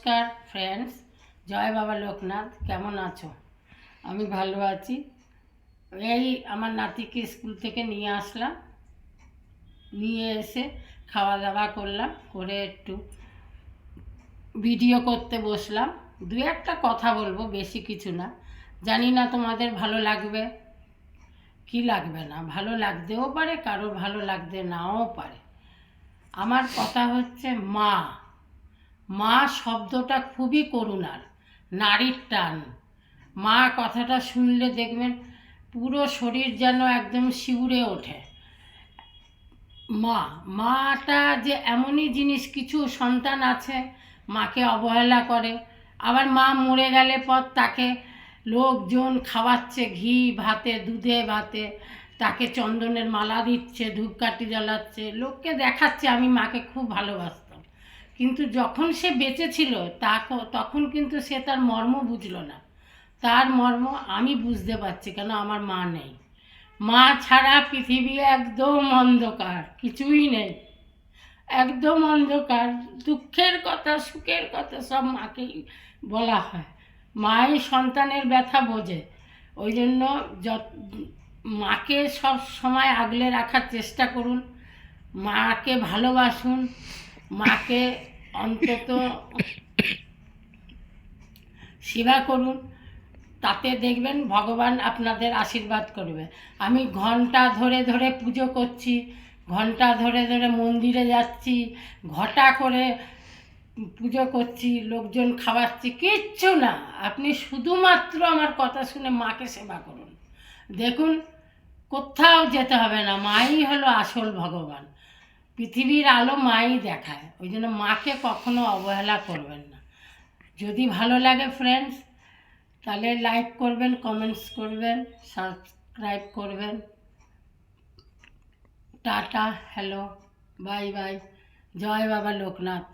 নমস্কার ফ্রেন্ডস, জয় বাবা লোকনাথ। কেমন আছো? আমি ভালো আছি। এই আমার নাতিকে স্কুল থেকে নিয়ে আসলাম, নিয়ে এসে খাওয়া দাওয়া করলাম, করে একটু ভিডিও করতে বসলাম। দু একটা কথা বলবো, বেশি কিছু না। জানি না তোমাদের ভালো লাগবে কি লাগবে না, ভালো লাগতেও পারে, কারোর ভালো লাগতে নাও পারে। আমার কথা হচ্ছে মা। মা শব্দটা খুবই করুণার, নারীর টান। মা কথাটা শুনলে দেখবেন পুরো শরীর যেন একদম শিউরে ওঠে। মাটা যে এমনই জিনিস, কিছু সন্তান আছে মাকে অবহেলা করে, আবার মা মরে গেলে পর তাকে লোকজন খাওয়াচ্ছে ঘি ভাতে, দুধে ভাতে, তাকে চন্দনের মালা দিচ্ছে, ধূপকাঠি জ্বালাচ্ছে, লোককে দেখাচ্ছে আমি মাকে খুব ভালোবাসতাম। কিন্তু যখন সে বেঁচে ছিল তখন কিন্তু সে তার মর্ম বুঝলো না। তার মর্ম আমি বুঝতে পারছি, কেন আমার মা নেই। মা ছাড়া পৃথিবী একদম অন্ধকার, কিছুই নেই, একদম অন্ধকার। দুঃখের কথা সুখের কথা সব মাকেই বলা হয়। মাই সন্তানের ব্যথা বোঝে। ওই জন্য মাকে সব সময় আগলে রাখার চেষ্টা করুন, মাকে ভালোবাসুন, মাকে অন্তত সেবা করুন, তাতে দেখবেন ভগবান আপনাদের আশীর্বাদ করবে। আমি ঘন্টা ধরে ধরে পুজো করছি, ঘন্টা ধরে ধরে মন্দিরে যাচ্ছি, ঘটা করে পুজো করছি, লোকজন খাওয়াচ্ছি, কিচ্ছু না। আপনি শুধুমাত্র আমার কথা শুনে মাকে সেবা করুন, দেখুন কোথাও যেতে হবে না। মাই হলো আসল ভগবান, পৃথিবীর আলো মাই দেখায়। ওই জন্য মাকে কখনো অবহেলা করবেন না। যদি ভালো লাগে ফ্রেন্ডস, তাহলে লাইক করবেন, কমেন্টস করবেন, সাবস্ক্রাইব করবেন। টাটা, হ্যালো, বাই বাই, জয় বাবা লোকনাথ।